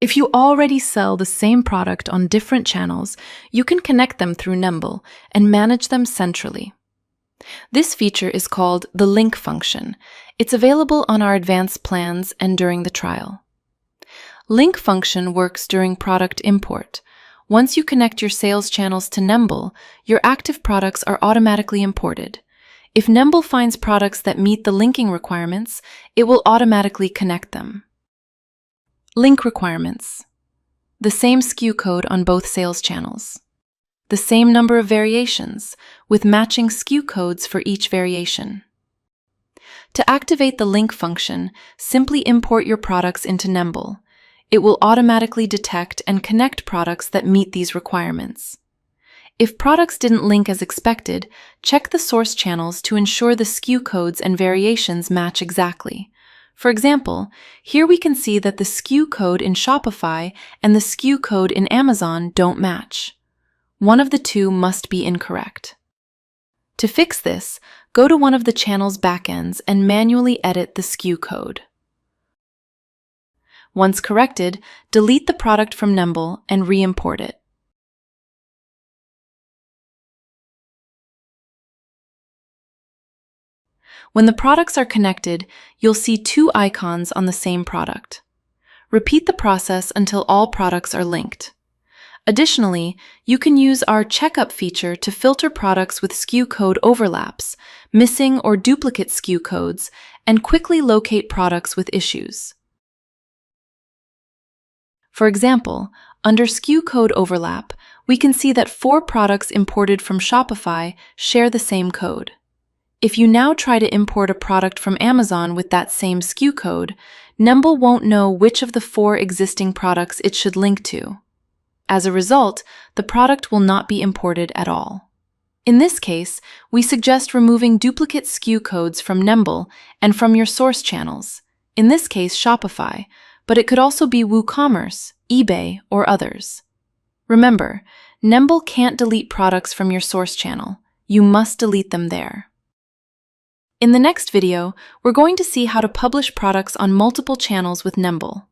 If you already sell the same product on different channels, you can connect them through Nembol and manage them centrally. This feature is called the link function. It's available on our advanced plans and during the trial. Link function works during product import. Once you connect your sales channels to Nembol, your active products are automatically imported. If Nembol finds products that meet the linking requirements, it will automatically connect them. Link requirements. The same SKU code on both sales channels. The same number of variations, with matching SKU codes for each variation. To activate the link function, simply import your products into Nembol. It will automatically detect and connect products that meet these requirements. If products didn't link as expected, check the source channels to ensure the SKU codes and variations match exactly. For example, here we can see that the SKU code in Shopify and the SKU code in Amazon don't match. One of the two must be incorrect. To fix this, go to one of the channel's backends and manually edit the SKU code. Once corrected, delete the product from Nembol and re-import it. When the products are connected, you'll see two icons on the same product. Repeat the process until all products are linked. Additionally, you can use our checkup feature to filter products with SKU code overlaps, missing or duplicate SKU codes, and quickly locate products with issues. For example, under SKU code overlap, we can see that 4 products imported from Shopify share the same code. If you now try to import a product from Amazon with that same SKU code, Nembol won't know which of the 4 existing products it should link to. As a result, the product will not be imported at all. In this case, we suggest removing duplicate SKU codes from Nembol and from your source channels, in this case Shopify, but it could also be WooCommerce, eBay, or others. Remember, Nembol can't delete products from your source channel. You must delete them there. In the next video, we're going to see how to publish products on multiple channels with Nembol.